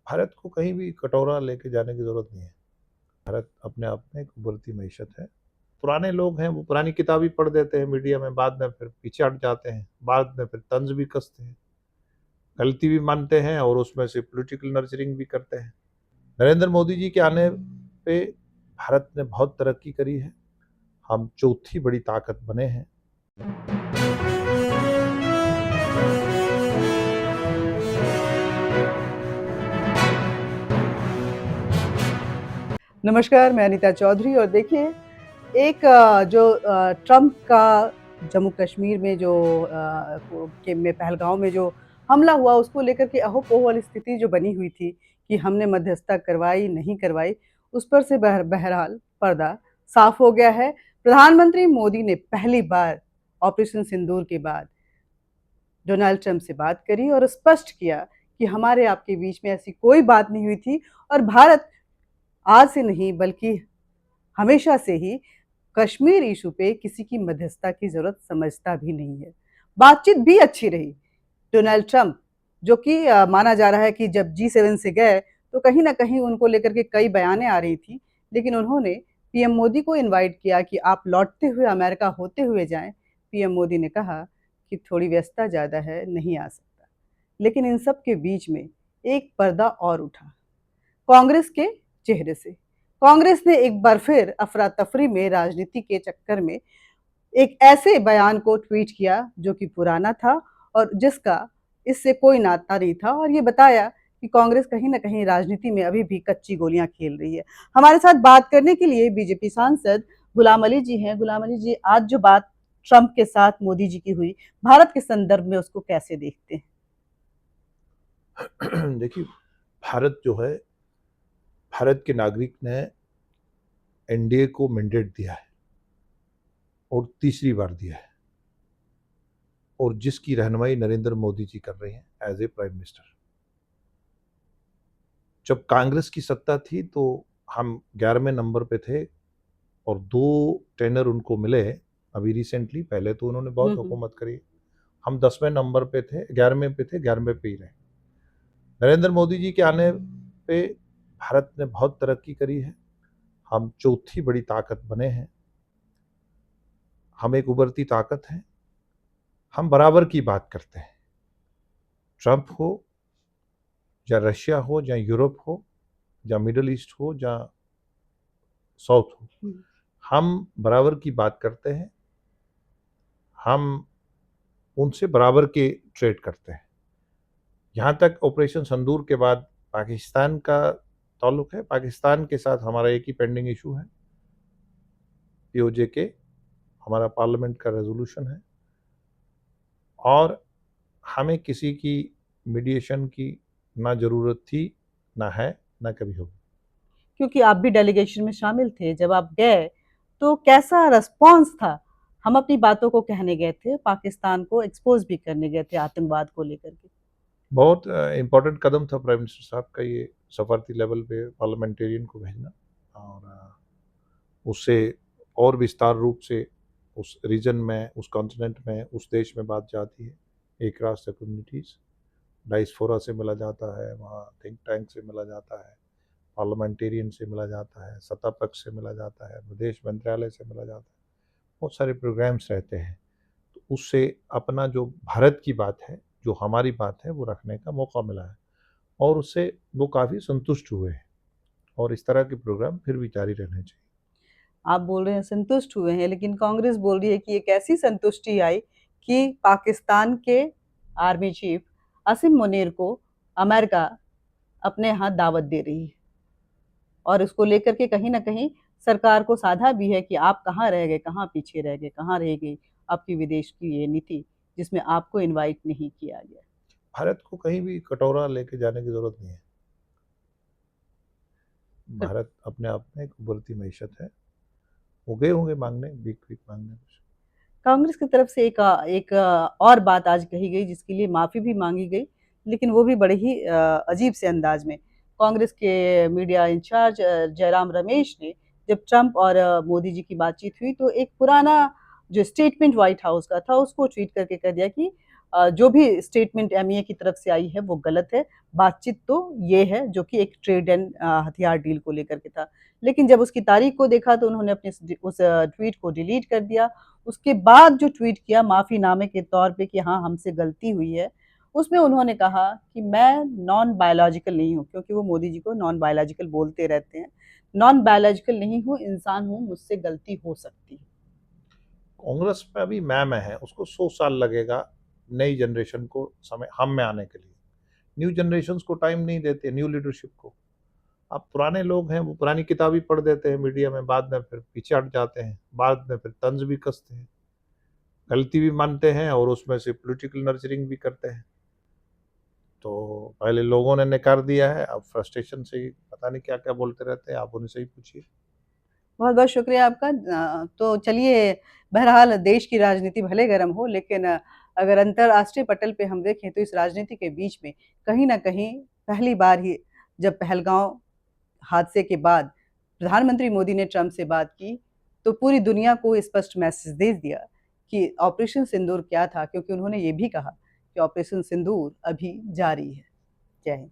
भारत को कहीं भी कटोरा लेके जाने की ज़रूरत नहीं है। भारत अपने आप में एक उभरती मईशत है। पुराने लोग हैं, वो पुरानी किताब ही पढ़ देते हैं मीडिया में, बाद में फिर पीछे हट जाते हैं, बाद में फिर तंज़ भी कसते हैं, गलती भी मानते हैं और उसमें से पॉलिटिकल नर्चरिंग भी करते हैं। नरेंद्र मोदी जी के आने पे भारत ने बहुत तरक्की करी है। हम चौथी बड़ी ताकत बने हैं। नमस्कार, मैं अनीता चौधरी। और देखिए, एक जो ट्रंप का जम्मू कश्मीर में जो में पहलगाँव में जो हमला हुआ, उसको लेकर के अहो-पोहो वाली स्थिति जो बनी हुई थी कि हमने मध्यस्थता करवाई, नहीं करवाई, उस पर से बहरहाल पर्दा साफ हो गया है। प्रधानमंत्री मोदी ने पहली बार ऑपरेशन सिंदूर के बाद डोनाल्ड ट्रंप से बात करी और स्पष्ट किया कि हमारे आपके बीच में ऐसी कोई बात नहीं हुई थी और भारत आज से नहीं बल्कि हमेशा से ही कश्मीर इशू पे किसी की मध्यस्थता की जरूरत समझता भी नहीं है। बातचीत भी अच्छी रही। डोनाल्ड ट्रंप जो कि माना जा रहा है कि जब G7 से गए तो कहीं ना कहीं उनको लेकर के कई बयानें आ रही थी, लेकिन उन्होंने पीएम मोदी को इनवाइट किया कि आप लौटते हुए अमेरिका होते हुए जाएं। पीएम मोदी ने कहा कि थोड़ी व्यस्तता ज़्यादा है, नहीं आ सकता। लेकिन इन सब के बीच में एक पर्दा और उठा कांग्रेस के चेहरे से। कांग्रेस ने एक बार फिर अफरा तफरी में राजनीति के चक्कर में एक ऐसे बयान को ट्वीट किया जो कि पुराना था और जिसका इससे कोई नाता नहीं था, और ये बताया कि कांग्रेस कहीं ना कहीं राजनीति में अभी भी कच्ची गोलियां खेल रही है। हमारे साथ बात करने के लिए बीजेपी सांसद गुलाम अली जी हैं। गुलाम अली जी, आज जो बात ट्रंप के साथ मोदी जी की हुई, भारत के संदर्भ में उसको कैसे देखते हैं? देखिए, भारत जो है, भारत के नागरिक ने एनडीए को मैंडेट दिया है और तीसरी बार दिया है, और जिसकी रहनुमाई नरेंद्र मोदी जी कर रहे हैं एज ए प्राइम मिनिस्टर। जब कांग्रेस की सत्ता थी तो हम 11वें नंबर पे थे और 2 टेनर उनको मिले अभी रिसेंटली। पहले तो उन्होंने बहुत हुकूमत करी। हम 10वें नंबर पे थे, 11वें पे थे, 11वें पे ही रहे। नरेंद्र मोदी जी के आने पे भारत ने बहुत तरक्की करी है। हम चौथी बड़ी ताकत बने हैं। हम एक उभरती ताकत हैं। हम बराबर की बात करते हैं। ट्रंप हो या रशिया हो या यूरोप हो या मिडल ईस्ट हो या साउथ हो, हम बराबर की बात करते हैं। हम उनसे बराबर के ट्रेड करते हैं। यहाँ तक ऑपरेशन संदूर के बाद पाकिस्तान का ताल्लुक है। पाकिस्तान के साथ हमारा एक ही पेंडिंग इशू है, पीओजे के, हमारा पार्लियामेंट का रेजोल्यूशन है, और हमें किसी की मीडिएशन की ना ज़रूरत थी, ना है, ना कभी होगी। क्योंकि आप भी डेलीगेशन में शामिल थे। जब आप गए तो कैसा रिस्पॉन्स था? हम अपनी बातों को कहने गए थे, पाकिस्तान को एक्सपोज भी करने गए थे आतंकवाद को लेकर के। बहुत इम्पोर्टेंट कदम था प्राइम मिनिस्टर साहब का ये, सफारती लेवल पे पार्लियामेंटेरियन को भेजना, और उससे और विस्तार रूप से उस रीजन में, उस कॉन्टिनेंट में, उस देश में बात जाती है। एक राष्ट्र कम्युनिटीज़, डायस्पोरा से मिला जाता है, वहाँ थिंक टैंक से मिला जाता है, पार्लियामेंटेरियन से मिला जाता है, सत्ता पक्ष से मिला जाता है, विदेश मंत्रालय से मिला जाता है। बहुत सारे प्रोग्राम्स रहते हैं। तो उससे अपना जो भारत की बात है, जो हमारी बात है, वो रखने का मौका मिला है, और उससे वो काफ़ी संतुष्ट हुए हैं, और इस तरह के प्रोग्राम फिर भी जारी रहने चाहिए। आप बोल रहे हैं संतुष्ट हुए हैं, लेकिन कांग्रेस बोल रही है कि एक ऐसी संतुष्टि आई कि पाकिस्तान के आर्मी चीफ असीम मुनीर को अमेरिका अपने यहाँ दावत दे रही है, और इसको लेकर के कहीं ना कहीं सरकार को साधा भी है कि आप कहाँ रह गए, कहाँ पीछे रह गए, कहाँ रह गई आपकी विदेश की ये नीति जिसमें आपको इनवाइट नहीं किया गया। भारत को कहीं भी कटोरा लेके जाने की ज़रूरत नहीं है। भारत अपने आप में एक उभरती मईशत है। वो गए होंगे मांगने, भीख भीख मांगने कुछ। कांग्रेस की तरफ से एक और बात आज कही गई जिसके लिए माफ़ी भी मांगी गई, लेकिन वो भी बड़े ही अजीब से अंदाज में। कांग्रेस के मीडिया इंचार्ज जयराम रमेश ने, जब ट्रंप और मोदी जी की बातचीत हुई, तो एक पुराना जो स्टेटमेंट व्हाइट हाउस का था उसको ट्वीट करके कह दिया कि जो भी स्टेटमेंट एमईए की तरफ से आई है वो गलत है। बातचीत तो ये है जो कि एक ट्रेड एंड हथियार डील को लेकर के था। लेकिन जब उसकी तारीख को देखा तो उन्होंने अपने उस ट्वीट को डिलीट कर दिया। उसके बाद जो ट्वीट किया माफ़ीनामे के तौर पे कि हाँ, हमसे गलती हुई है, उसमें उन्होंने कहा कि मैं नॉन बायोलॉजिकल नहीं हूँ, क्योंकि वो मोदी जी को नॉन बायोलॉजिकल बोलते रहते हैं। नॉन बायोलॉजिकल नहीं हूँ, इंसान हूँ, मुझसे गलती हो सकती है। कांग्रेस में अभी मैम है, उसको 100 साल लगेगा नई जनरेशन को समय हम में आने के लिए। न्यू जनरेशन्स को टाइम नहीं देते, न्यू लीडरशिप को। अब पुराने लोग हैं, वो पुरानी किताब ही पढ़ देते हैं मीडिया में, बाद में फिर पीछे हट जाते हैं, बाद में फिर तंज भी कसते हैं, गलती भी मानते हैं और उसमें से पॉलिटिकल नर्चरिंग भी करते हैं। तो पहले लोगों ने नकार दिया है, अब फ्रस्ट्रेशन से ही पता नहीं क्या क्या बोलते रहते हैं, आप उन्हीं से ही पूछिए। बहुत-बहुत शुक्रिया आपका। तो चलिए, बहरहाल देश की राजनीति भले गर्म हो, लेकिन अगर अंतर्राष्ट्रीय पटल पे हम देखें तो इस राजनीति के बीच में कहीं न कहीं पहली बार ही जब पहलगाँव हादसे के बाद प्रधानमंत्री मोदी ने ट्रंप से बात की, तो पूरी दुनिया को स्पष्ट मैसेज दे दिया कि ऑपरेशन सिंदूर क्या था, क्योंकि उन्होंने ये भी कहा कि ऑपरेशन सिंदूर अभी जारी है। जय हिंद।